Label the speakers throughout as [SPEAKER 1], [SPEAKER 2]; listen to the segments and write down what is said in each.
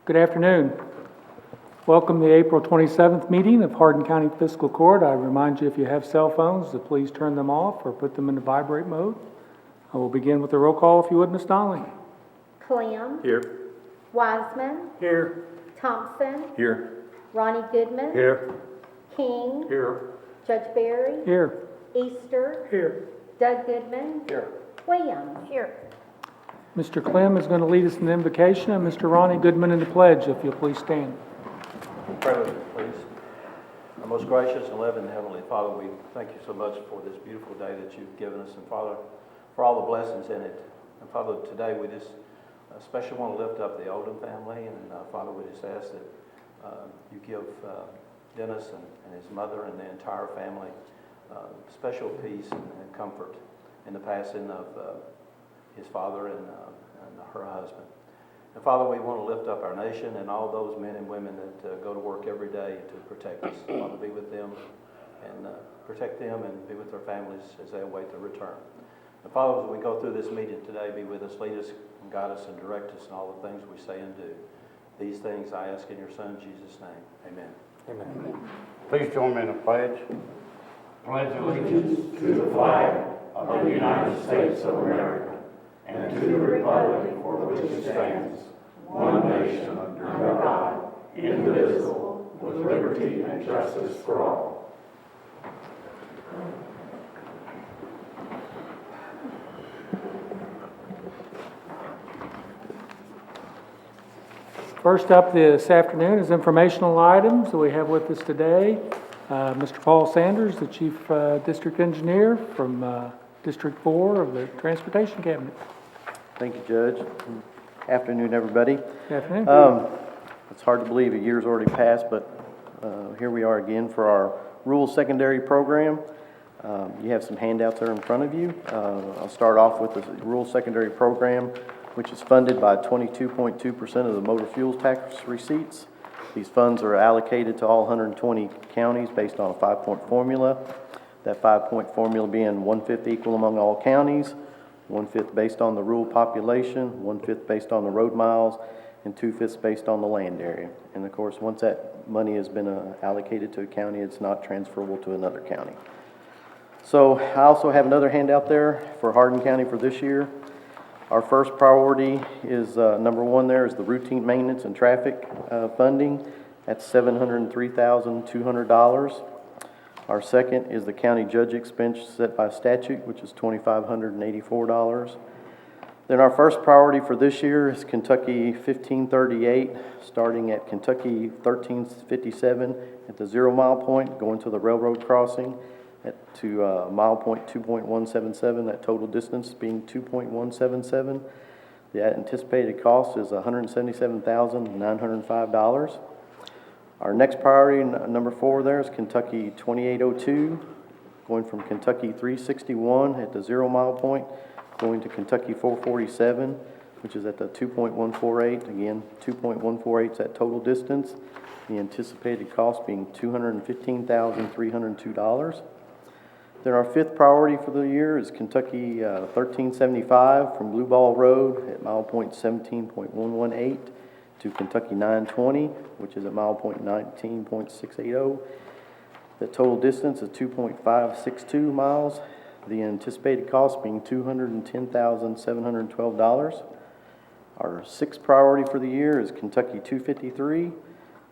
[SPEAKER 1] Good afternoon. Welcome to the April 27th meeting of Hardin County Fiscal Court. I remind you, if you have cell phones, to please turn them off or put them into vibrate mode. I will begin with the roll call, if you would, Ms. Donnelly.
[SPEAKER 2] Clem.
[SPEAKER 3] Here.
[SPEAKER 2] Wiseman.
[SPEAKER 1] Here.
[SPEAKER 2] Thompson.
[SPEAKER 3] Here.
[SPEAKER 2] Ronnie Goodman.
[SPEAKER 3] Here.
[SPEAKER 2] King.
[SPEAKER 3] Here.
[SPEAKER 2] Judge Barry.
[SPEAKER 1] Here.
[SPEAKER 2] Easter.
[SPEAKER 1] Here.
[SPEAKER 2] Doug Goodman.
[SPEAKER 3] Here.
[SPEAKER 2] Williams. Here.
[SPEAKER 1] Mr. Clem is going to lead us in the invocation, and Mr. Ronnie Goodman in the pledge, if you'll please stand.
[SPEAKER 3] Pray with me, please. Our most gracious and loving Heavenly Father, we thank you so much for this beautiful day that you've given us, and Father, for all the blessings in it. And Father, today we just especially want to lift up the Oldham family, and Father, we just ask that you give Dennis and his mother and the entire family special peace and comfort in the passing of his father and her husband. And Father, we want to lift up our nation and all those men and women that go to work every day to protect us. Father, be with them and protect them and be with their families as they await their return. And Father, as we go through this meeting today, be with us, lead us, and guide us, and direct us in all the things we say and do. These things I ask in your Son, Jesus' name. Amen.
[SPEAKER 4] Amen. Please join me in the pledge. Pledge allegiance to the flag of the United States of America and to the republic for which it stands, one nation under God, indivisible, with liberty and justice for all.
[SPEAKER 1] First up this afternoon is informational items that we have with us today. Mr. Paul Sanders, the Chief District Engineer from District 4 of the Transportation Cabinet.
[SPEAKER 5] Thank you, Judge. Afternoon, everybody.
[SPEAKER 1] Good afternoon.
[SPEAKER 5] It's hard to believe a year's already passed, but here we are again for our rural secondary program. You have some handouts there in front of you. I'll start off with the rural secondary program, which is funded by 22.2% of the motor fuels tax receipts. These funds are allocated to all 120 counties based on a 5-point formula. That 5-point formula being 1/5 equal among all counties, 1/5 based on the rural population, 1/5 based on the road miles, and 2/5 based on the land area. And of course, once that money has been allocated to a county, it's not transferable to another county. So I also have another handout there for Hardin County for this year. Our first priority is number one there is the routine maintenance and traffic funding. That's $703,200. Our second is the county judge expense set by statute, which is $2,584. Then our first priority for this year is Kentucky 1538, starting at Kentucky 1357 at the 0 mile point, going to the railroad crossing to mile point 2.177, that total distance being 2.177. The anticipated cost is $177,905. Our next priority, number 4 there, is Kentucky 2802, going from Kentucky 361 at the 0 mile point, going to Kentucky 447, which is at the 2.148. Again, 2.148 is that total distance. The anticipated cost being $215,302. Then our fifth priority for the year is Kentucky 1375 from Blue Ball Road at mile point 17.118 to Kentucky 920, which is at mile point 19.680. The total distance is 2.562 miles. The anticipated cost being $210,712. Our sixth priority for the year is Kentucky 253,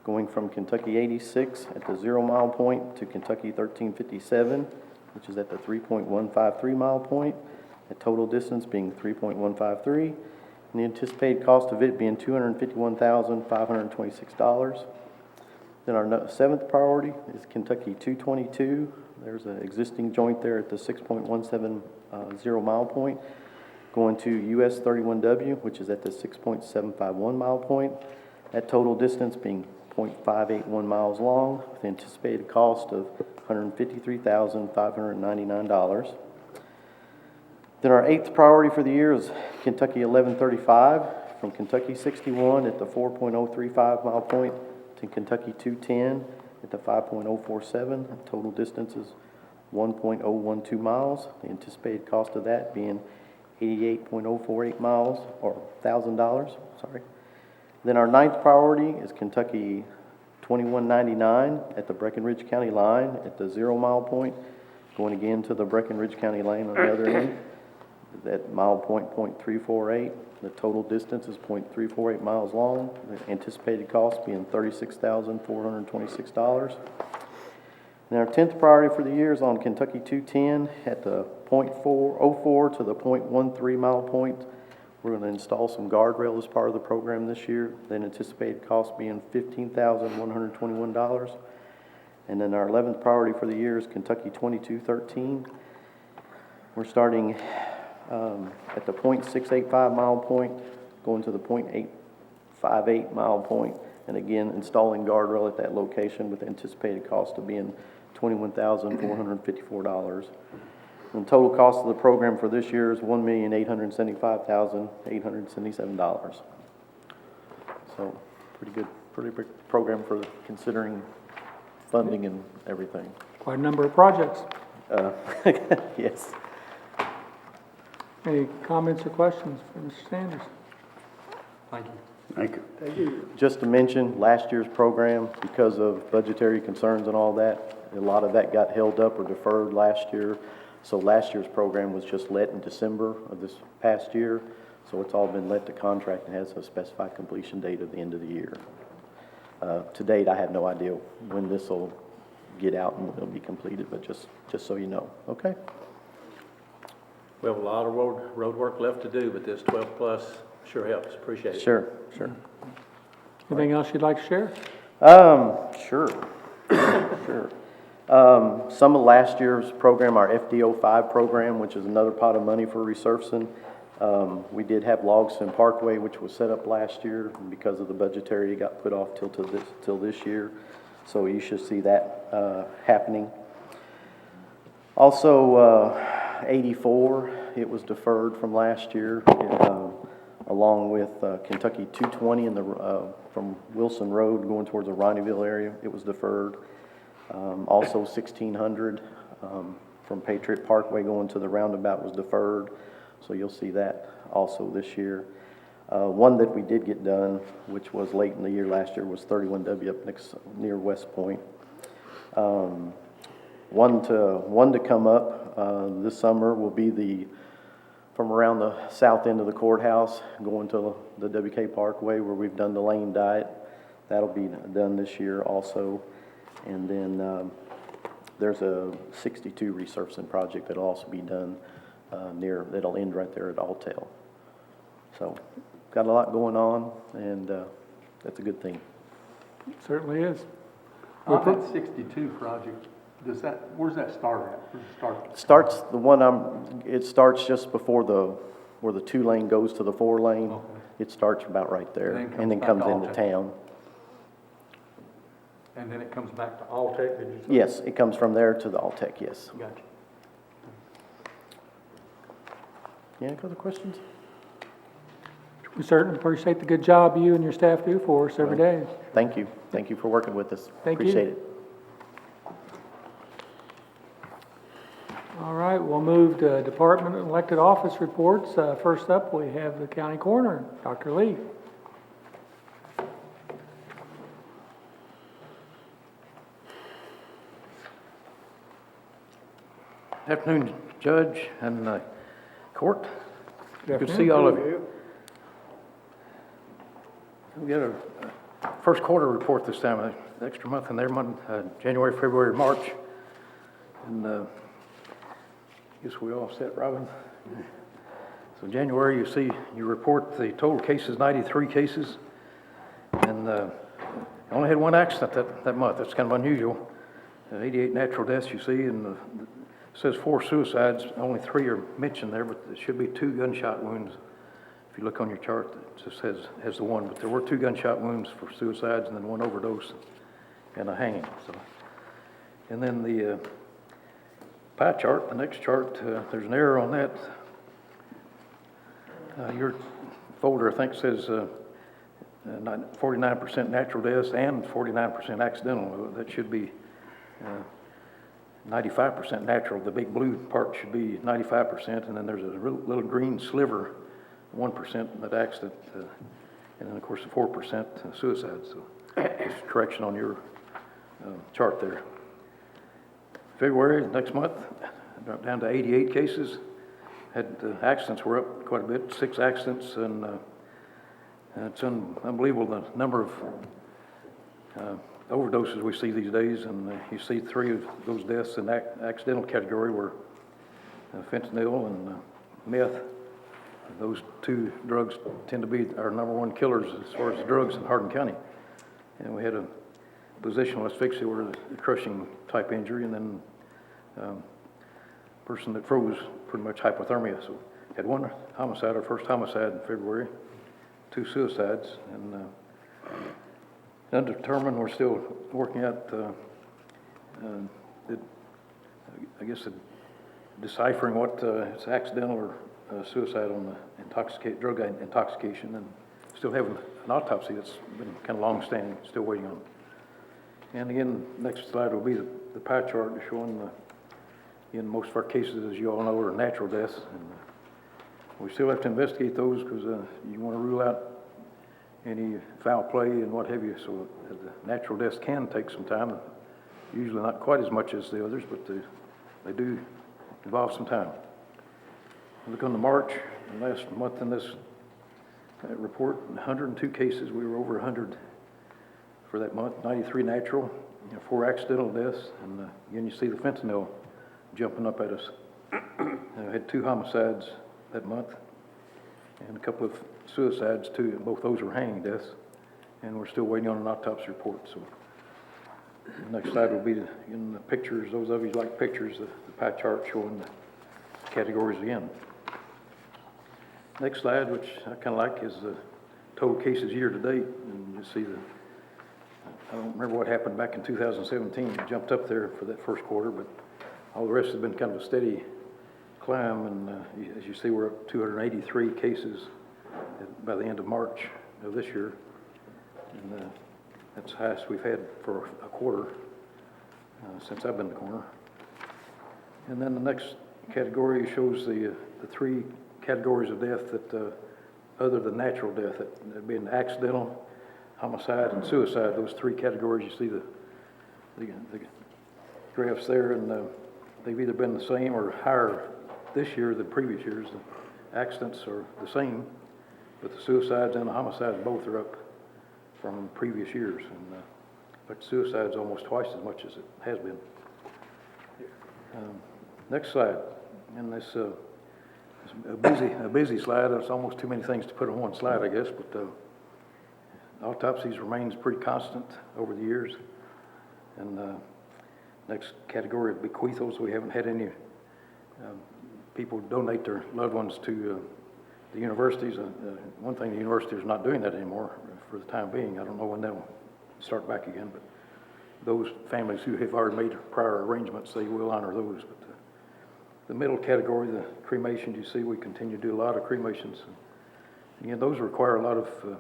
[SPEAKER 5] going from Kentucky 86 at the 0 mile point to Kentucky 1357, which is at the 3.153 mile point. The total distance being 3.153. And the anticipated cost of it being $251,526. Then our seventh priority is Kentucky 222. There's an existing joint there at the 6.170 mile point, going to US 31W, which is at the 6.751 mile point. That total distance being 0.581 miles long, with the anticipated cost of $153,599. Then our eighth priority for the year is Kentucky 1135 from Kentucky 61 at the 4.035 mile point to Kentucky 210 at the 5.047. The total distance is 1.012 miles. The anticipated cost of that being $88.048 miles, or $1,000, sorry. Then our ninth priority is Kentucky 2199 at the Breckinridge County line at the 0 mile point, going again to the Breckinridge County lane on the other end. That mile point, .348. The total distance is .348 miles long. The anticipated cost being $36,426. And our 10th priority for the year is on Kentucky 210 at the .404 to the .13 mile point. We're going to install some guardrail as part of the program this year. The anticipated cost being $15,121. And then our 11th priority for the year is Kentucky 2213. We're starting at the .685 mile point, going to the .858 mile point, and again installing guardrail at that location with the anticipated cost of being $21,454. And the total cost of the program for this year is $1,875,877. So pretty big program for considering funding and everything.
[SPEAKER 1] Quite a number of projects.
[SPEAKER 5] Yes.
[SPEAKER 1] Any comments or questions for Mr. Sanders?
[SPEAKER 4] Thank you.
[SPEAKER 5] Just to mention, last year's program, because of budgetary concerns and all that, a lot of that got held up or deferred last year. So last year's program was just let in December of this past year. So it's all been let to contract and has a specified completion date of the end of the year. To date, I have no idea when this will get out and it'll be completed, but just so you know, okay?
[SPEAKER 3] We have a lot of road work left to do, but this 12 plus sure helps. Appreciate it.
[SPEAKER 5] Sure.
[SPEAKER 1] Anything else you'd like to share?
[SPEAKER 5] Sure. Some of last year's program, our FD05 program, which is another pot of money for resurfacing. We did have Logston Parkway, which was set up last year, and because of the budgetary, it got put off till this year. So you should see that happening. Also, 84, it was deferred from last year, along with Kentucky 220 from Wilson Road going towards the Ronnieville area. It was deferred. Also 1600 from Patriot Parkway going to the roundabout was deferred. So you'll see that also this year. One that we did get done, which was late in the year last year, was 31W up near West Point. One to come up this summer will be from around the south end of the courthouse going to the WK Parkway where we've done the lane diet. That'll be done this year also. And then there's a 62 resurfacing project that'll also be done that'll end right there at Alltel. So got a lot going on, and that's a good thing.
[SPEAKER 1] Certainly is.
[SPEAKER 6] On that 62 project, where's that start at? Where's it start?
[SPEAKER 5] It starts just before where the 2-lane goes to the 4-lane.
[SPEAKER 6] Okay.
[SPEAKER 5] It starts about right there,
[SPEAKER 6] And then
[SPEAKER 5] comes
[SPEAKER 6] comes back
[SPEAKER 5] into
[SPEAKER 6] to
[SPEAKER 5] town.
[SPEAKER 6] And then it comes back to Alltech, did you say?
[SPEAKER 5] Yes, it comes from there to the Alltech, yes.
[SPEAKER 6] Gotcha.
[SPEAKER 5] Any other questions?
[SPEAKER 1] We certainly appreciate the good job you and your staff do for us every day.
[SPEAKER 5] Thank you. Thank you for working with us.
[SPEAKER 1] Thank you.
[SPEAKER 5] Appreciate it.
[SPEAKER 1] All right, we'll move to department and elected office reports. First up, we have the county coroner, Dr. Lee.
[SPEAKER 7] Afternoon, Judge and Court. Good to see all of you. We got a first quarter report this time, an extra month in there, January, February, March. And I guess we all set, Robin. So January, you report the total cases, 93 cases. And I only had one accident that month. That's kind of unusual. 88 natural deaths you see, and it says 4 suicides. Only 3 are mentioned there, but there should be 2 gunshot wounds. If you look on your chart, it just has the one, but there were 2 gunshot wounds for suicides and then 1 overdose and a hanging. So, and then the pie chart, the next chart, there's an error on that. Your folder, I think, says 49% natural deaths and 49% accidental. That should be 95% natural. The big blue part should be 95%, and then there's a little green sliver, 1% that accident And then, of course, the 4% suicide, so just a correction on your chart there. February, next month, dropped down to 88 cases. Had accidents were up quite a bit, 6 accidents, and it's unbelievable the number of overdoses we see these days, and you see 3 of those deaths in the accidental category were fentanyl and meth. Those 2 drugs tend to be our number 1 killers as far as drugs in Hardin County. And we had a positional asphyxia where the crushing type injury, and then person that froze, pretty much hypothermia. So had 1 homicide, our first homicide in February, 2 suicides, and undetermined. We're still working out, deciphering what it's accidental or suicide on the drug intoxication, and still have an autopsy that's been kind of long-standing, still waiting on. And again, next slide will be the pie chart showing in most of our cases, as you all know, are natural deaths, and we still have to investigate those because you want to rule out any foul play and what have you. So the natural deaths can take some time, usually not quite as much as the others, but they do involve some time. Look on the March, the last month in this report, 102 cases. We were over 100 for that month, 93 natural, 4 accidental deaths, and again, you see the fentanyl jumping up at us. We had 2 homicides that month, and a couple of suicides too. Both those were hanging deaths, and we're still waiting on an autopsy report. So the next slide will be in the pictures. Those of you who like pictures, the pie chart showing the categories again. Next slide, which I kind of like, is the total cases year to date, and you see I don't remember what happened back in 2017. It jumped up there for that first quarter, but all the rest has been kind of a steady climb, and as you see, we're up 283 cases by the end of March of this year, and that's the highest we've had for a quarter since I've been the coroner. And then the next category shows the 3 categories of death that, other than natural death, that being accidental, homicide, and suicide. Those 3 categories, you see the graphs there, and they've either been the same or higher this year than previous years. The accidents are the same, but the suicides and the homicides both are up from previous years. And but suicide's almost twice as much as it has been. Next slide, and this is a busy slide. It's almost too many things to put on one slide, I guess, but autopsies remains pretty constant over the years. And next category of bequeathals, we haven't had any people donate their loved ones to the universities. One thing, the university is not doing that anymore for the time being. I don't know when they'll start back again, but those families who have already made prior arrangements, they will honor those. But the middle category, the cremations, you see, we continue to do a lot of cremations. And again, those require a lot of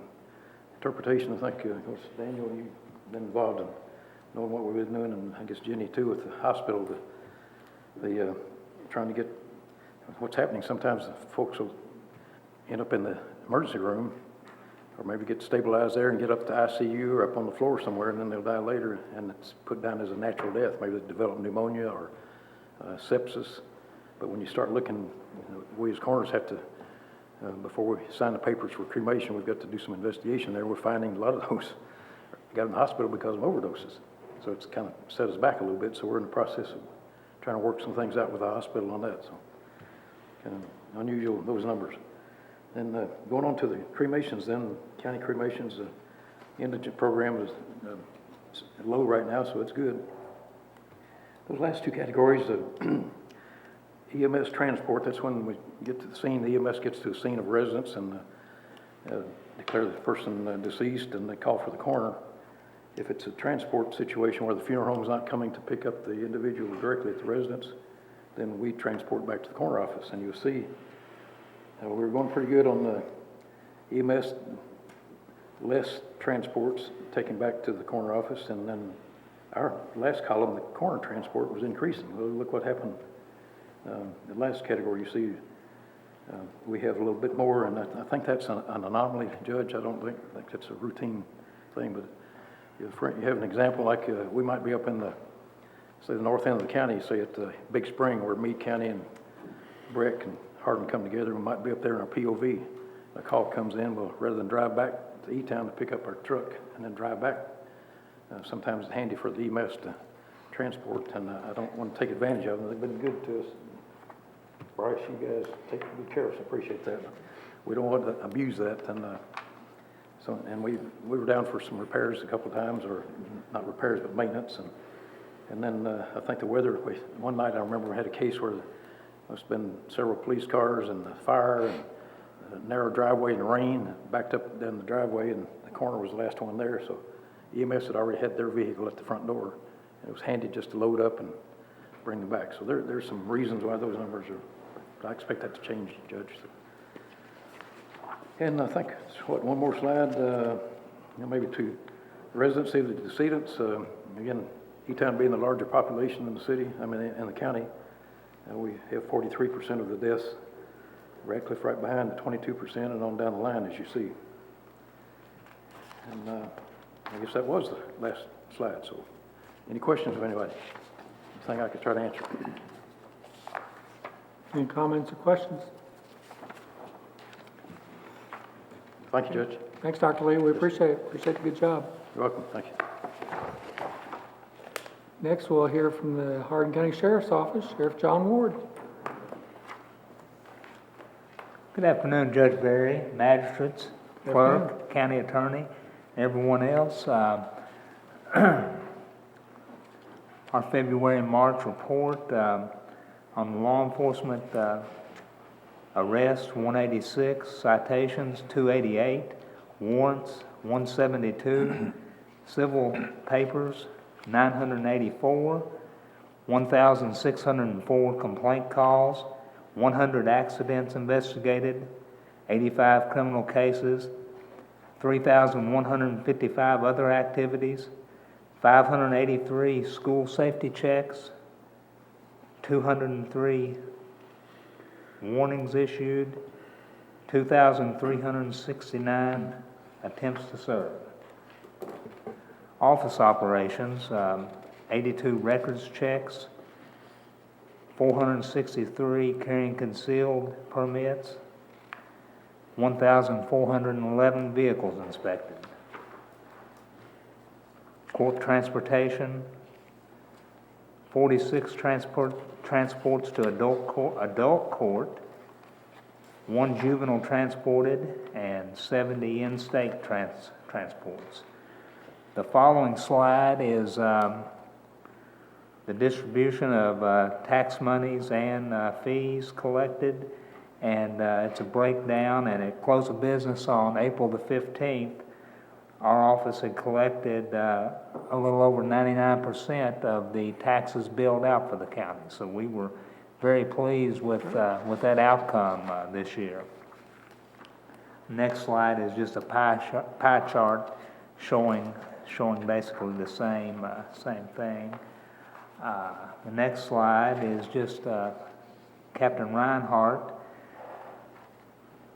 [SPEAKER 7] interpretation. I think, of course, Daniel, you've been involved in knowing what we've been doing, and I guess Jenny too, with the hospital. The trying to get what's happening. Sometimes the folks will end up in the emergency room, or maybe get stabilized there and get up to ICU or up on the floor somewhere, and then they'll die later, and it's put down as a natural death. Maybe they develop pneumonia or sepsis. But when you start looking, we as coroners have to, before we sign the papers for cremation, we've got to do some investigation there. We're finding a lot of those got in the hospital because of overdoses. So it's kind of set us back a little bit. So we're in the process of trying to work some things out with the hospital on that. So kind of unusual, those numbers. Then going on to the cremations, then county cremations, the indigent program is low right now, so it's good. Those last 2 categories, EMS transport, that's when we get to the scene, the EMS gets to the scene of residence and declare the person deceased, and they call for the coroner. If it's a transport situation where the funeral home is not coming to pick up the individual directly at the residence, then we transport back to the coroner office. And you'll see we're going pretty good on the EMS, less transports taken back to the coroner office, and then our last column, the coroner transport, was increasing. Well, look what happened. The last category, you see We have a little bit more, and I think that's an anomaly, Judge. I don't think that's a routine thing, but if you have an example like we might be up in say the north end of the county, say at Big Spring, where Meade County and Breck and Hardin come together, we might be up there in our POV. A call comes in, well, rather than drive back to E-Town to pick up our truck and then drive back, sometimes it's handy for the EMS to transport, and I don't want to take advantage of them. They've been good to us. Bryce, you guys take good care of us. Appreciate that. We don't want to abuse that, and we were down for some repairs a couple of times, or not repairs but maintenance, and then I think the weather. One night I remember we had a case where there must have been several police cars and a fire and a narrow driveway and rain backed up down the driveway, and the coroner was the last one there, so EMS had already had their vehicle at the front door. It was handy just to load up and bring them back. So there's some reasons why those numbers are. I expect that to change, Judge. And I think it's one more slide, maybe to residency of the decedents. Again, E-Town being the larger population in the city, in the county, we have 43% of the deaths. Radcliffe right behind at 22%, and on down the line, as you see. And I guess that was the last slide. So, any questions of anybody? Anything I could try to answer?
[SPEAKER 1] Any comments or questions?
[SPEAKER 7] Thank you, Judge.
[SPEAKER 1] Thanks, Dr. Lee. We appreciate it. Appreciate the good job.
[SPEAKER 7] You're welcome. Thank you.
[SPEAKER 1] Next, we'll hear from the Hardin County Sheriff's Office, Sheriff John Ward.
[SPEAKER 8] Good afternoon, Judge Berry, magistrates, clerk, county attorney, everyone else. Our February and March report on law enforcement arrests, 186, citations, 288, warrants, 172, civil papers, 984, 1,604 complaint calls, 100 accidents investigated, 85 criminal cases, 3,155 other activities, 583 school safety checks, 203 warnings issued, 2,369 attempts to serve. Office operations, 82 records checks, 463 carrying concealed permits, 1,411 vehicles inspected. Court transportation, 46 transports to adult court, 1 juvenile transported, and 70 in-state transports. The following slide is the distribution of tax monies and fees collected, and it's a breakdown. And at close of business on April the 15th, our office had collected a little over 99% of the taxes billed out for the county. So we were very pleased with that outcome this year. Next slide is just a pie chart showing basically the same thing. The next slide is just Captain Reinhardt.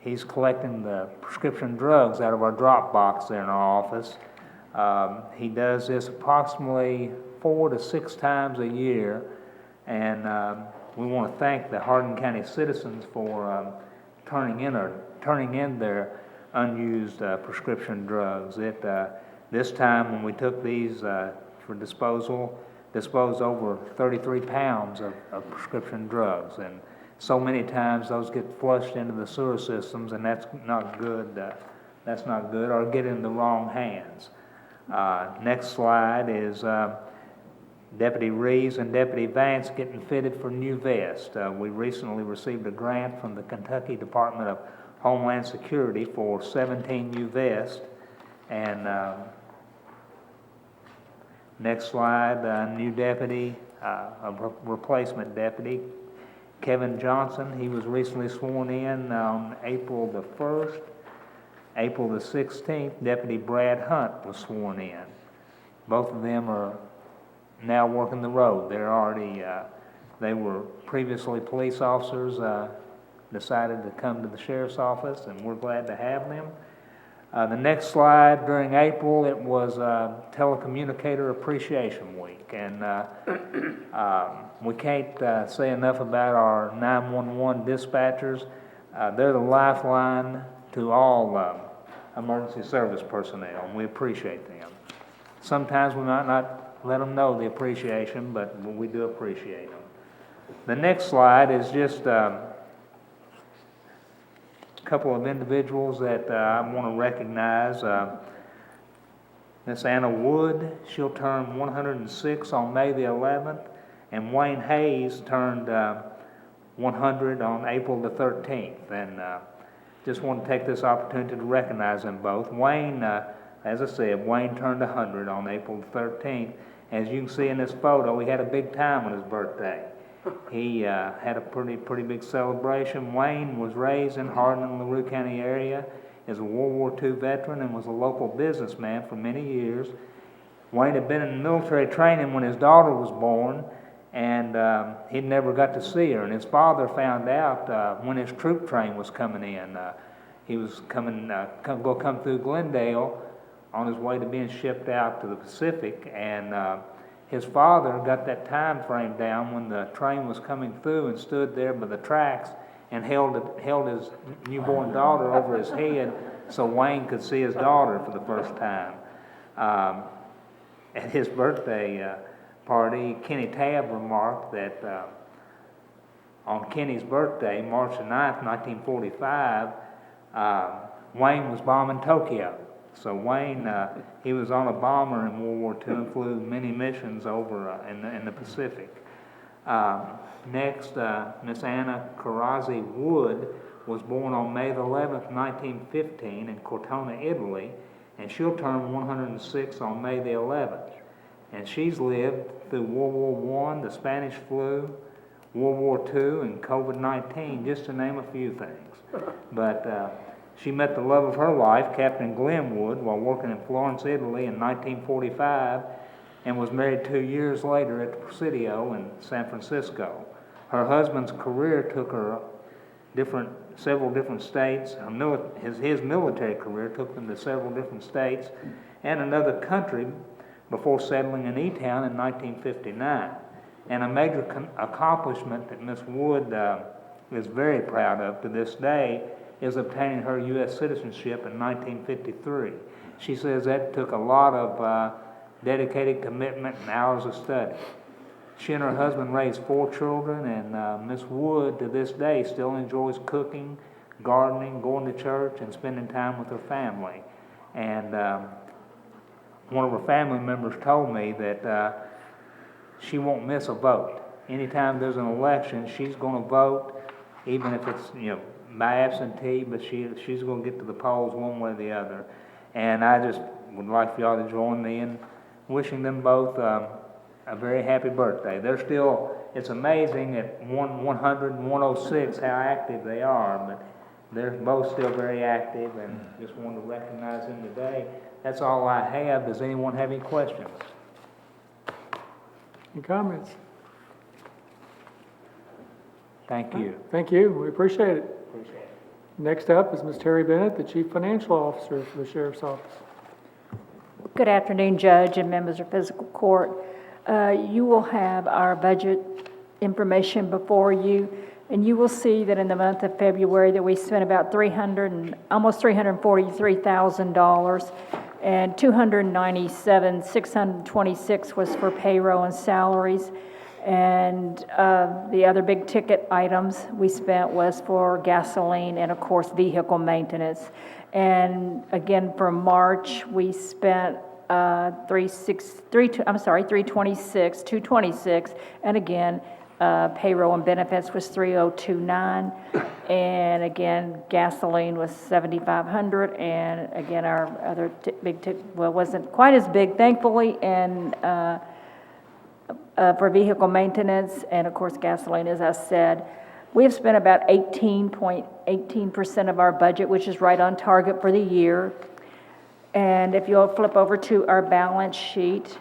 [SPEAKER 8] He's collecting the prescription drugs out of our drop box there in our office. He does this approximately 4 to 6 times a year, and we want to thank the Hardin County citizens for turning in their unused prescription drugs. This time when we took these for disposal, disposed over 33 pounds of prescription drugs, and so many times those get flushed into the sewer systems, and that's not good. Or get in the wrong hands. Next slide is Deputy Reeves and Deputy Vance getting fitted for new vests. We recently received a grant from the Kentucky Department of Homeland Security for 17 new vests. And next slide, new deputy, a replacement deputy, Kevin Johnson. He was recently sworn in on April the 1st. April the 16th, Deputy Brad Hunt was sworn in. Both of them are now working the road. They were previously police officers decided to come to the sheriff's office, and we're glad to have them. The next slide, during April, it was Telecommunicator Appreciation Week, and we can't say enough about our 911 dispatchers. They're the lifeline to all emergency service personnel, and we appreciate them. Sometimes we might not let them know the appreciation, but we do appreciate them. The next slide is just a couple of individuals that I want to recognize. Miss Anna Wood, she'll turn 106 on May the 11th, and Wayne Hayes turned 100 on April the 13th. And just want to take this opportunity to recognize them both. Wayne, as I said, Wayne turned 100 on April the 13th. As you can see in this photo, he had a big time on his birthday. He had a pretty big celebration. Wayne was raised in Hardin and LaRue County area, is a World War II veteran, and was a local businessman for many years. Wayne had been in military training when his daughter was born, and he never got to see her. And his father found out when his troop train was coming in. He was come through Glendale on his way to being shipped out to the Pacific, and his father got that time frame down when the train was coming through and stood there by the tracks and held his newborn daughter over his head so Wayne could see his daughter for the first time. At his birthday party, Kenny Tabb remarked that on Kenny's birthday, March the 9th, 1945, Wayne was bombing Tokyo. So Wayne, he was on a bomber in World War II and flew many missions over in the Pacific. Next, Miss Anna Carazzi Wood was born on May the 11th, 1915 in Cortona, Italy, and she'll turn 106 on May the 11th. And she's lived through World War I, the Spanish flu, World War II, and COVID-19, just to name a few things. But she met the love of her life, Captain Glenn Wood, while working in Florence, Italy in 1945, and was married 2 years later at the Presidio in San Francisco. Her husband's career took her several different states. His military career took them to several different states and another country before settling in E-Town in 1959. And a major accomplishment that Miss Wood is very proud of to this day is obtaining her U.S. citizenship in 1953. She says that took a lot of dedicated commitment and hours of study. She and her husband raised 4 children, and Miss Wood to this day still enjoys cooking, gardening, going to church, and spending time with her family. And one of her family members told me that she won't miss a vote. Anytime there's an election, she's going to vote, even if it's by absentee, but she's going to get to the polls one way or the other. And I just would like for y'all to join me in wishing them both a very happy birthday. They're still, it's amazing at 100 and 106 how active they are, but they're both still very active, and just wanted to recognize them today. That's all I have. Does anyone have any questions?
[SPEAKER 1] Any comments?
[SPEAKER 8] Thank you.
[SPEAKER 1] Thank you. We appreciate it. Next up is Ms. Teri Bennett, the Chief Financial Officer for the Sheriff's Office.
[SPEAKER 9] Good afternoon, Judge and members of Fiscal Court. You will have our budget information before you, and you will see that in the month of February that we spent about almost $343,000, and $297,626 was for payroll and salaries. And the other big ticket items we spent was for gasoline and, of course, vehicle maintenance. And again, for March, we spent $226, and again, payroll and benefits was $3,029, and again, gasoline was $7,500, and again, our other big ticket, well, wasn't quite as big, thankfully, and for vehicle maintenance, and of course, gasoline, as I said. We have spent about 18% of our budget, which is right on target for the year. And if you'll flip over to our balance sheet,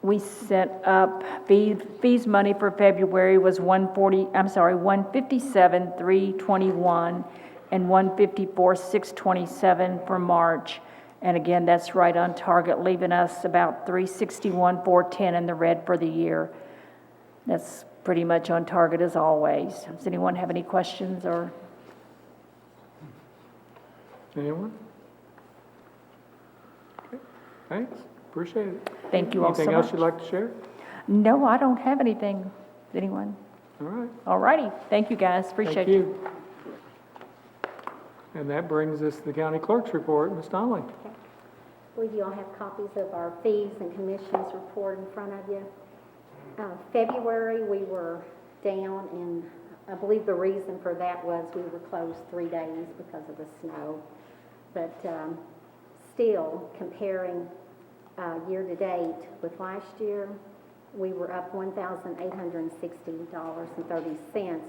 [SPEAKER 9] we sent up fees money for February was 157,321 and 154,627 for March. And again, that's right on target, leaving us about 361,410 in the red for the year. That's pretty much on target as always. Does anyone have any questions or?
[SPEAKER 1] Anyone? Okay, thanks, appreciate it.
[SPEAKER 9] Thank you all so
[SPEAKER 1] Anything
[SPEAKER 9] much.
[SPEAKER 1] else you'd like to share?
[SPEAKER 9] No, I don't have anything. Anyone?
[SPEAKER 1] All right.
[SPEAKER 9] All righty. Thank you, guys. Appreciate
[SPEAKER 1] Thank
[SPEAKER 9] it.
[SPEAKER 1] you. And that brings us to the county clerk's report. Ms. Donnelly.
[SPEAKER 2] I believe you all have copies of our fees and commissions report in front of you. February, we were down, and I believe the reason for that was we were closed 3 days because of the snow. But still, comparing year-to-date with last year, we were up $1,860.30.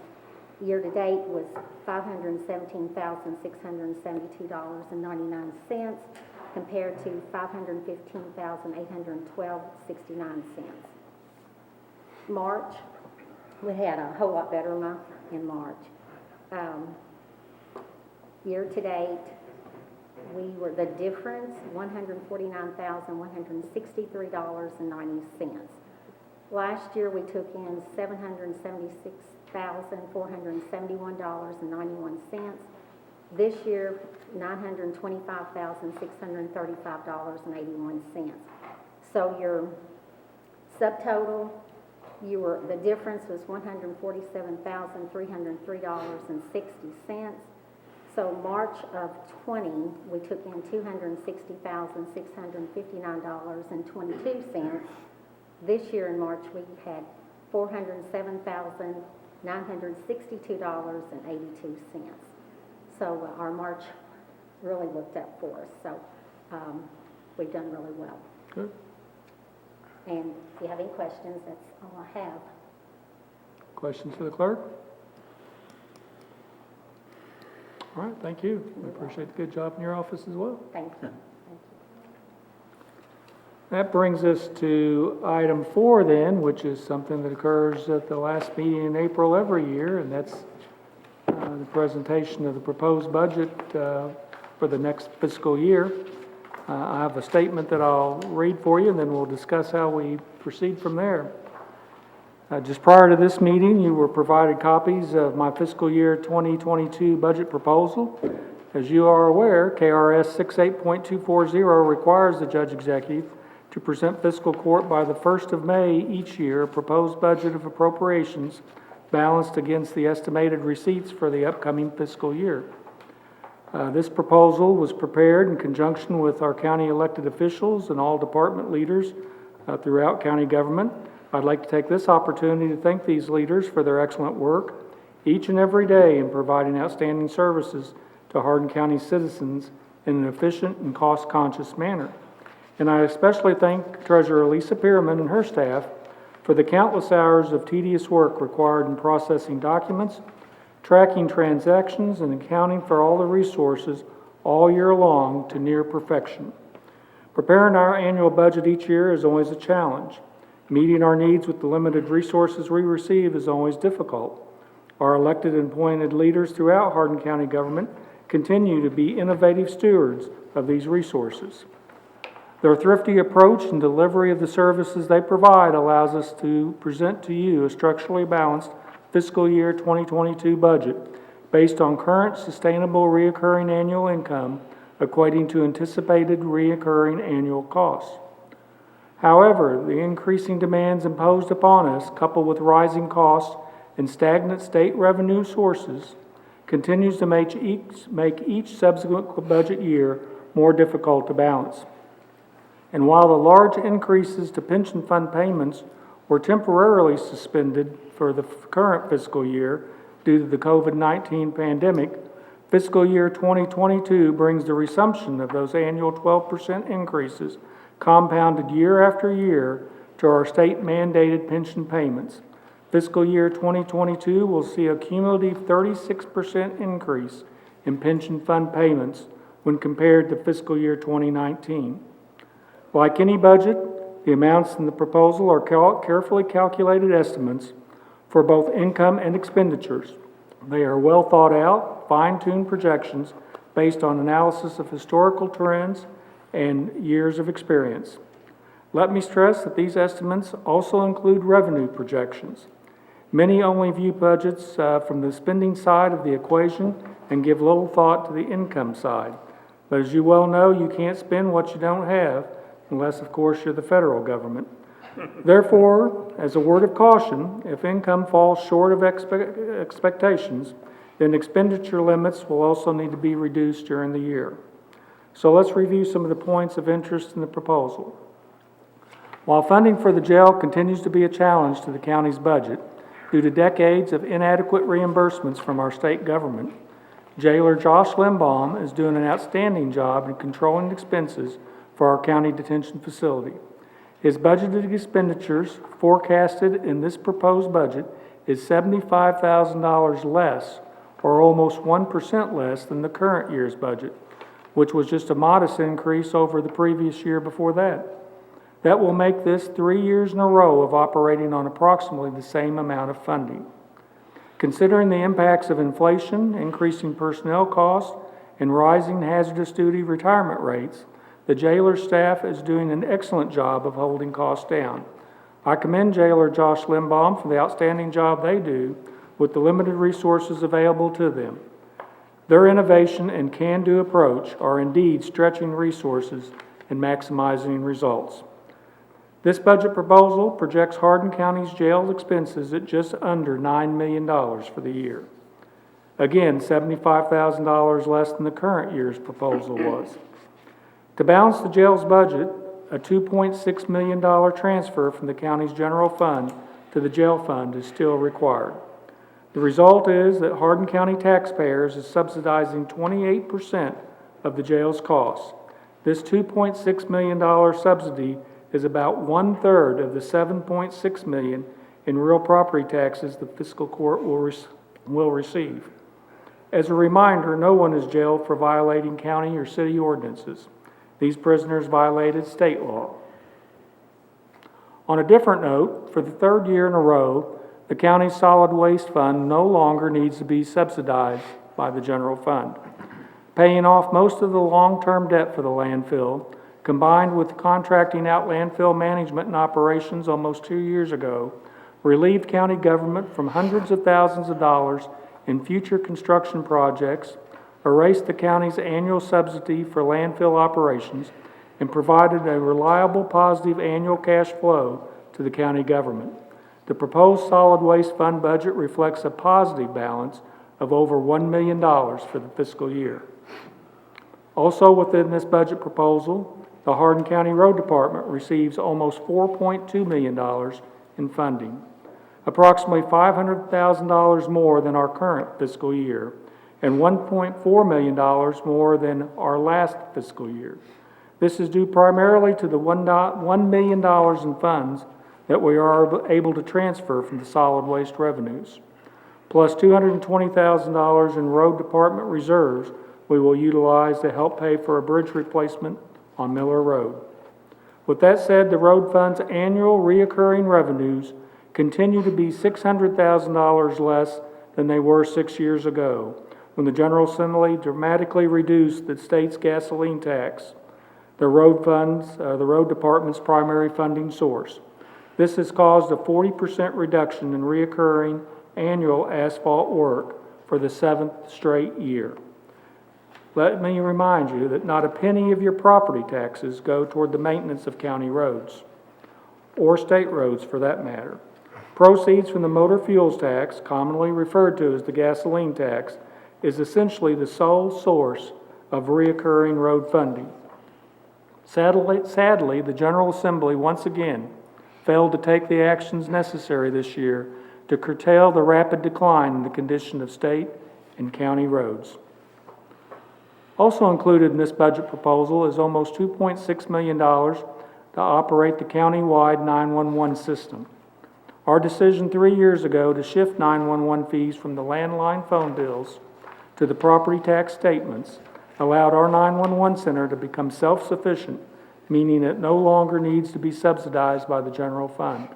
[SPEAKER 2] Year-to-date was $517,672.99 compared to $515,812.69. March, we had a whole lot better month in March. Year-to-date, the difference, $149,163.90. Last year, we took in $776,471.91. This year, $925,635.81. So your subtotal, the difference was $147,303.60. So March of 20, we took in $260,659.22. This year in March, we had $407,962.82. So our March really looked up for us. So we've done really well.
[SPEAKER 1] Good.
[SPEAKER 2] And if you have any questions, that's all I have.
[SPEAKER 1] Questions for the clerk? All right, thank you. We appreciate the good job in your office as well.
[SPEAKER 2] Thank you.
[SPEAKER 1] That brings us to item 4 then, which is something that occurs at the last meeting in April every year, and that's the presentation of the proposed budget for the next fiscal year. I have a statement that I'll read for you, and then we'll discuss how we proceed from there. Just prior to this meeting, you were provided copies of my fiscal year 2022 budget proposal. As you are aware, KRS 68.240 requires the judge executive to present fiscal court by the 1st of May each year a proposed budget of appropriations balanced against the estimated receipts for the upcoming fiscal year. This proposal was prepared in conjunction with our county elected officials and all department leaders throughout county government. I'd like to take this opportunity to thank these leaders for their excellent work each and every day in providing outstanding services to Hardin County citizens in an efficient and cost-conscious manner. And I especially thank Treasurer Lisa Pierman and her staff for the countless hours of tedious work required in processing documents, tracking transactions, and accounting for all the resources all year long to near perfection. Preparing our annual budget each year is always a challenge. Meeting our needs with the limited resources we receive is always difficult. Our elected and appointed leaders throughout Hardin County government continue to be innovative stewards of these resources. Their thrifty approach and delivery of the services they provide allows us to present to you a structurally balanced fiscal year 2022 budget based on current sustainable reoccurring annual income equating to anticipated reoccurring annual costs. However, the increasing demands imposed upon us, coupled with rising costs and stagnant state revenue sources, continues to make each subsequent budget year more difficult to balance. And while the large increases to pension fund payments were temporarily suspended for the current fiscal year due to the COVID-19 pandemic, fiscal year 2022 brings the resumption of those annual 12% increases compounded year after year to our state-mandated pension payments. Fiscal year 2022 will see a cumulative 36% increase in pension fund payments when compared to fiscal year 2019. Like any budget, The amounts in the proposal are carefully calculated estimates for both income and expenditures. They are well thought out, fine-tuned projections based on analysis of historical trends and years of experience. Let me stress that these estimates also include revenue projections. Many only view budgets from the spending side of the equation and give little thought to the income side. But as you well know, you can't spend what you don't have, unless, of course, you're the federal government. Therefore, as a word of caution, if income falls short of expectations, then expenditure limits will also need to be reduced during the year. So let's review some of the points of interest in the proposal. While funding for the jail continues to be a challenge to the county's budget due to decades of inadequate reimbursements from our state government, Jailer Josh Limbaum is doing an outstanding job in controlling expenses for our county detention facility. His budgeted expenditures forecasted in this proposed budget is $75,000 less, or almost 1% less than the current year's budget, which was just a modest increase over the previous year before that. That will make this 3 years in a row of operating on approximately the same amount of funding. Considering the impacts of inflation, increasing personnel costs, and rising hazardous duty retirement rates, the jailer staff is doing an excellent job of holding costs down. I commend Jailer Josh Limbaum for the outstanding job they do with the limited resources available to them. Their innovation and can-do approach are indeed stretching resources and maximizing results. This budget proposal projects Hardin County's jail expenses at just under $9 million for the year. Again, $75,000 less than the current year's proposal was. To balance the jail's budget, a $2.6 million transfer from the county's general fund to the jail fund is still required. The result is that Hardin County taxpayers is subsidizing 28% of the jail's costs. This $2.6 million subsidy is about 1/3 of the $7.6 million in real property taxes the fiscal court will receive. As a reminder, no one is jailed for violating county or city ordinances. These prisoners violated state law. On a different note, for the third year in a row, the county's solid waste fund no longer needs to be subsidized by the general fund. Paying off most of the long-term debt for the landfill, combined with contracting out landfill management and operations almost 2 years ago, relieved county government from hundreds of thousands of dollars in future construction projects, erased the county's annual subsidy for landfill operations, and provided a reliable positive annual cash flow to the county government. The proposed solid waste fund budget reflects a positive balance of over $1 million for the fiscal year. Also within this budget proposal, the Hardin County Road Department receives almost $4.2 million in funding, approximately $500,000 more than our current fiscal year, and $1.4 million more than our last fiscal year. This is due primarily to the $1 million in funds that we are able to transfer from the solid waste revenues, plus $220,000 in road department reserves we will utilize to help pay for a bridge replacement on Miller Road. With that said, the road fund's annual reoccurring revenues continue to be $600,000 less than they were 6 years ago, when the General Assembly dramatically reduced the state's gasoline tax, the road department's primary funding source. This has caused a 40% reduction in reoccurring annual asphalt work for the 7th straight year. Let me remind you that not a penny of your property taxes go toward the maintenance of county roads, or state roads for that matter. Proceeds from the motor fuels tax, commonly referred to as the gasoline tax, is essentially the sole source of reoccurring road funding. Sadly, the General Assembly once again failed to take the actions necessary this year to curtail the rapid decline in the condition of state and county roads. Also included in this budget proposal is almost $2.6 million to operate the county-wide 911 system. Our decision 3 years ago to shift 911 fees from the landline phone bills to the property tax statements allowed our 911 center to become self-sufficient, meaning it no longer needs to be subsidized by the general fund.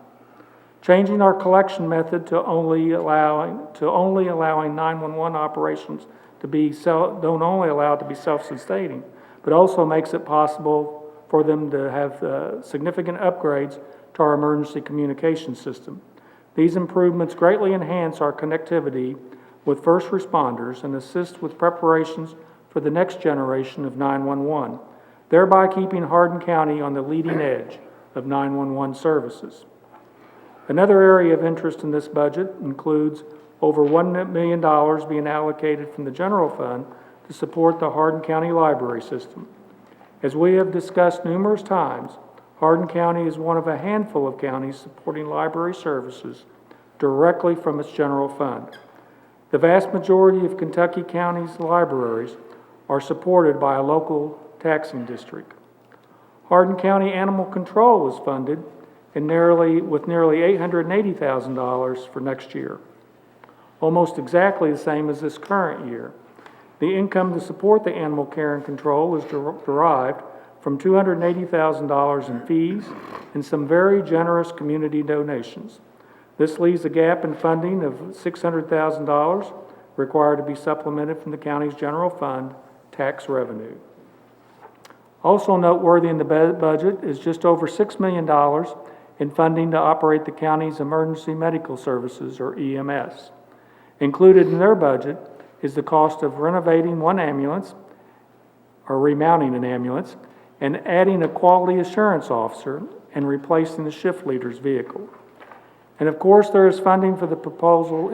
[SPEAKER 1] Changing our collection method to only allowing 911 operations to be don't only allow it to be self-sustaining, but also makes it possible for them to have significant upgrades to our emergency communication system. These improvements greatly enhance our connectivity with first responders and assist with preparations for the next generation of 911, thereby keeping Hardin County on the leading edge of 911 services. Another area of interest in this budget includes over $1 million being allocated from the general fund to support the Hardin County Library System. As we have discussed numerous times, Hardin County is one of a handful of counties supporting library services directly from its general fund. The vast majority of Kentucky counties' libraries are supported by a local taxing district. Hardin County Animal Control is funded with nearly $880,000 for next year, almost exactly the same as this current year. The income to support the animal care and control is derived from $280,000 in fees and some very generous community donations. This leaves a gap in funding of $600,000 required to be supplemented from the county's general fund tax revenue. Also noteworthy in the budget is just over $6 million in funding to operate the county's emergency medical services, or EMS. Included in their budget is the cost of renovating one ambulance, or remounting an ambulance, and adding a quality assurance officer and replacing the shift leader's vehicle. And of course, there is funding for the proposal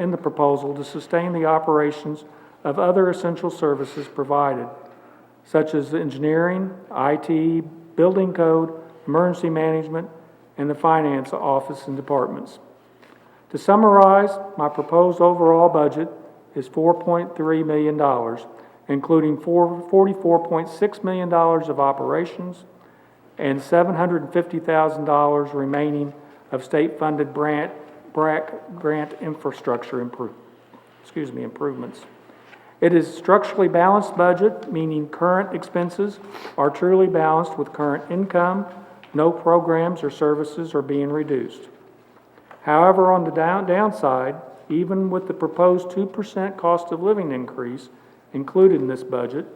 [SPEAKER 1] to sustain the operations of other essential services provided, such as engineering, IT, building code, emergency management, and the finance office and departments. To summarize, my proposed overall budget is $4.3 million, including $44.6 million of operations and $750,000 remaining of state-funded grant infrastructure improvements. It is a structurally balanced budget, meaning current expenses are truly balanced with current income. No programs or services are being reduced. However, on the downside, even with the proposed 2% cost of living increase included in this budget,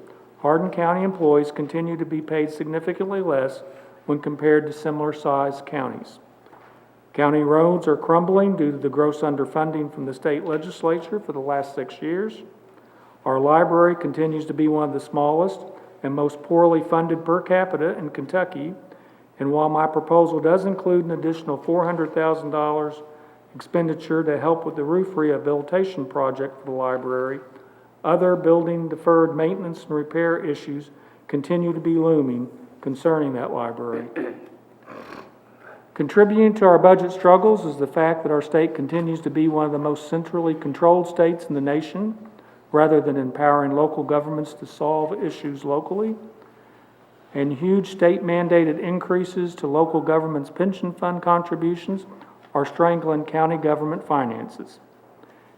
[SPEAKER 1] Hardin County employees continue to be paid significantly less when compared to similar-sized counties. County roads are crumbling due to the gross underfunding from the state legislature for the last 6 years. Our library continues to be one of the smallest and most poorly funded per capita in Kentucky, and while my proposal does include an additional $400,000 expenditure to help with the roof rehabilitation project for the library, other building deferred maintenance and repair issues continue to be looming concerning that library. Contributing to our budget struggles is the fact that our state continues to be one of the most centrally controlled states in the nation, rather than empowering local governments to solve issues locally. And huge state-mandated increases to local government's pension fund contributions are strangling county government finances.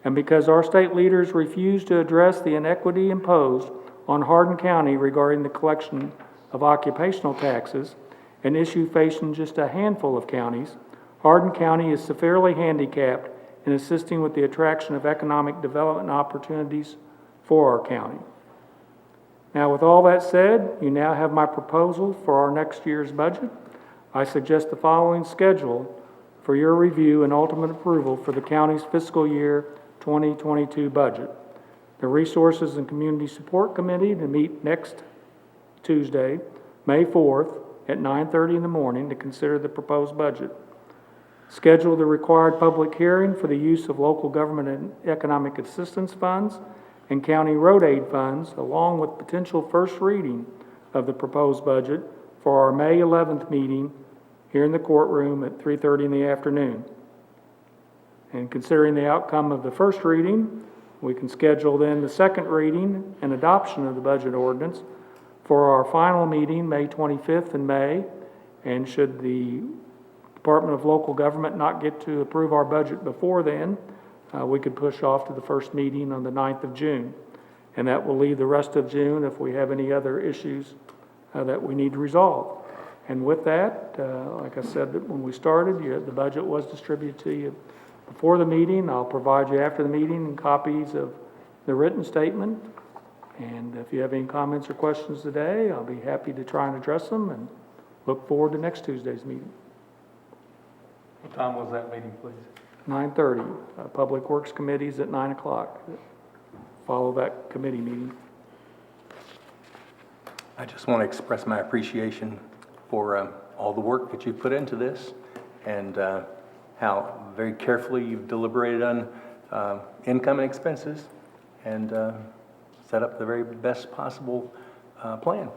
[SPEAKER 1] And because our state leaders refuse to address the inequity imposed on Hardin County regarding the collection of occupational taxes, an issue facing just a handful of counties, Hardin County is severely handicapped in assisting with the attraction of economic development opportunities for our county. Now, with all that said, you now have my proposal for our next year's budget. I suggest the following schedule for your review and ultimate approval for the county's fiscal year 2022 budget. The Resources and Community Support Committee to meet next Tuesday, May 4th at 9:30 in the morning to consider the proposed budget. Schedule the required public hearing for the use of local government and economic assistance funds and county road aid funds, along with potential first reading of the proposed budget for our May 11th meeting here in the courtroom at 3:30 in the afternoon. And considering the outcome of the first reading, we can schedule then the second reading and adoption of the budget ordinance for our final meeting, May 25th in May. And should the Department of Local Government not get to approve our budget before then, we could push off to the first meeting on the 9th of June. And that will leave the rest of June if we have any other issues that we need to resolve. And with that, like I said, when we started, the budget was distributed to you before the meeting. I'll provide you after the meeting copies of the written statement. And if you have any comments or questions today, I'll be happy to try and address them, and look forward to next Tuesday's meeting.
[SPEAKER 6] What time was that meeting, please?
[SPEAKER 1] 9:30, Public Works Committee's at 9 o'clock. Follow that committee meeting.
[SPEAKER 10] I just want to express my appreciation for all the work that you've put into this, and how very carefully you've deliberated on income and expenses, and set up the very best possible plan.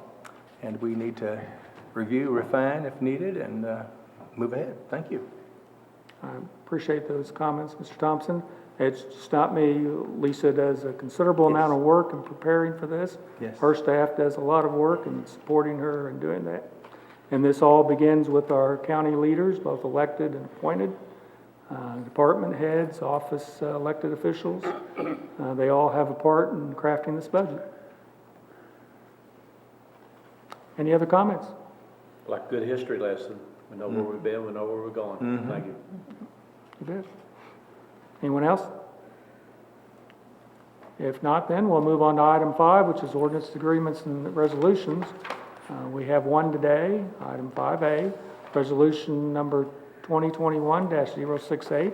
[SPEAKER 10] And we need to review, refine if needed, and move ahead. Thank you.
[SPEAKER 1] I appreciate those comments, Mr. Thompson. It's just not me. Lisa does a considerable amount of work in preparing for this.
[SPEAKER 10] Yes.
[SPEAKER 1] Her staff does a lot of work in supporting her in doing that. And this all begins with our county leaders, both elected and appointed, department heads, office elected officials. They all have a part in crafting this budget. Any other comments?
[SPEAKER 3] Like a good history lesson. We know where we've been, we know where we're going. Thank you.
[SPEAKER 1] You bet. Anyone else? If not, then we'll move on to item 5, which is ordinance, agreements, and resolutions. We have one today, item 5A, resolution number 2021-068.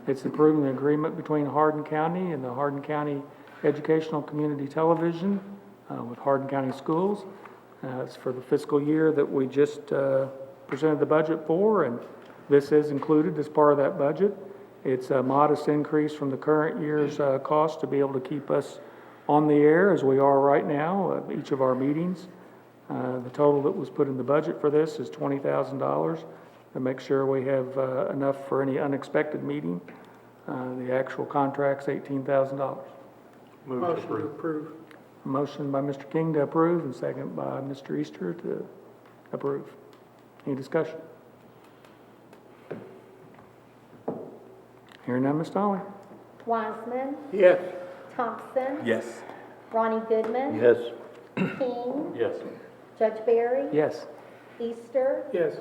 [SPEAKER 1] It's approving the agreement between Hardin County and the Hardin County Educational Community Television with Hardin County Schools. It's for the fiscal year that we just presented the budget for, and this is included as part of that budget. It's a modest increase from the current year's cost to be able to keep us on the air as we are right now, each of our meetings. The total that was put in the budget for this is $20,000 to make sure we have enough for any unexpected meeting. The actual contract's $18,000.
[SPEAKER 6] Move to approve.
[SPEAKER 1] Motion by Mr. King to approve, and second by Mr. Easter to approve. Any discussion? Hearing none, Ms. Donnelly.
[SPEAKER 2] Wiseman,
[SPEAKER 6] Yes.
[SPEAKER 2] Thompson,
[SPEAKER 10] Yes.
[SPEAKER 2] Ronnie Goodman,
[SPEAKER 6] Yes.
[SPEAKER 2] King,
[SPEAKER 6] Yes.
[SPEAKER 2] Judge Barry,
[SPEAKER 1] Yes.
[SPEAKER 2] Easter,
[SPEAKER 6] Yes.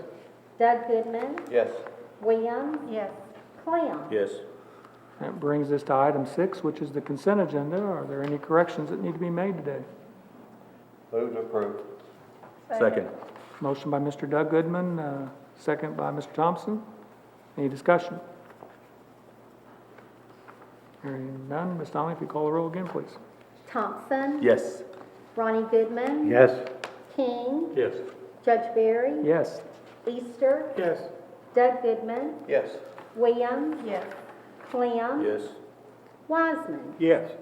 [SPEAKER 2] Doug Goodman,
[SPEAKER 3] Yes.
[SPEAKER 2] Williams, Clem.
[SPEAKER 3] Yes.
[SPEAKER 1] That brings us to item 6, which is the consent agenda. Are there any corrections that need to be made today?
[SPEAKER 3] Move to approve.
[SPEAKER 10] Second.
[SPEAKER 1] Motion by Mr. Doug Goodman, second by Mr. Thompson. Any discussion? Hearing none, Ms. Donnelly, if you call the roll again, please.
[SPEAKER 2] Thompson,
[SPEAKER 10] Yes.
[SPEAKER 2] Ronnie Goodman,
[SPEAKER 6] Yes.
[SPEAKER 2] King,
[SPEAKER 6] Yes.
[SPEAKER 2] Judge Barry,
[SPEAKER 1] Yes.
[SPEAKER 2] Easter,
[SPEAKER 6] Yes.
[SPEAKER 2] Doug Goodman,
[SPEAKER 3] Yes.
[SPEAKER 2] Williams, Clem,
[SPEAKER 3] Yes.
[SPEAKER 2] Wiseman.
[SPEAKER 6] Yes.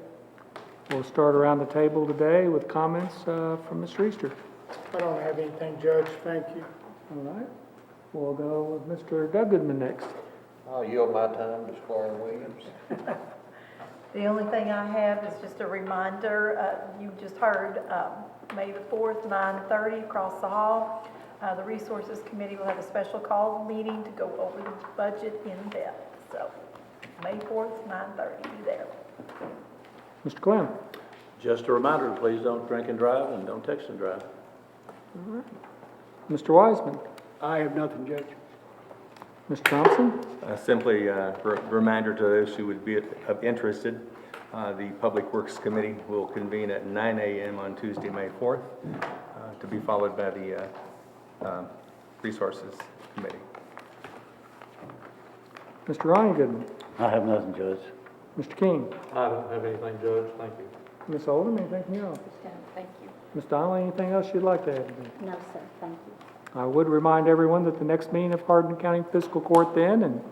[SPEAKER 1] We'll start around the table today with comments from Mr. Easter.
[SPEAKER 11] I don't have anything, Judge, thank you.
[SPEAKER 1] All right. We'll go with Mr. Doug Goodman next.
[SPEAKER 3] I'll yield my time to Squire Williams.
[SPEAKER 12] The only thing I have is just a reminder, you just heard, May the 4th, 9:30 across the hall. The Resources Committee will have a special call meeting to go over the budget in depth. So, May 4th, 9:30, be there.
[SPEAKER 1] Mr. Clem.
[SPEAKER 3] Just a reminder, please don't drink and drive and don't text and drive.
[SPEAKER 1] Mr. Wiseman.
[SPEAKER 11] I have nothing, Judge.
[SPEAKER 1] Mr. Thompson.
[SPEAKER 10] Simply a reminder to those who would be interested, the Public Works Committee will convene at 9 a.m. on Tuesday, May 4th, to be followed by the Resources Committee.
[SPEAKER 1] Mr. Ronnie Goodman.
[SPEAKER 4] I have nothing, Judge.
[SPEAKER 1] Mr. King.
[SPEAKER 6] I don't have anything, Judge, thank you.
[SPEAKER 1] Ms. Oldham, anything from your office?
[SPEAKER 2] Thank you.
[SPEAKER 1] Ms. Donnelly, anything else you'd like to add today?
[SPEAKER 2] No, sir, thank you.
[SPEAKER 1] I would remind everyone that the next meeting of Hardin County Fiscal Court then, and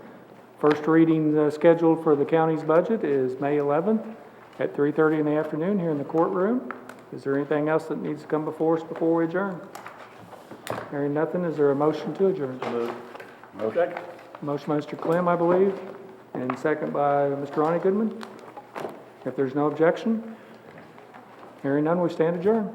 [SPEAKER 1] first reading scheduled for the county's budget is May 11th at 3:30 in the afternoon here in the courtroom. Is there anything else that needs to come before us before we adjourn? Hearing nothing, is there a motion to adjourn?
[SPEAKER 4] Motion.
[SPEAKER 1] Motion by Mr. Clem, I believe, and second by Mr. Ronnie Goodman. If there's no objection, hearing none, we stand adjourned.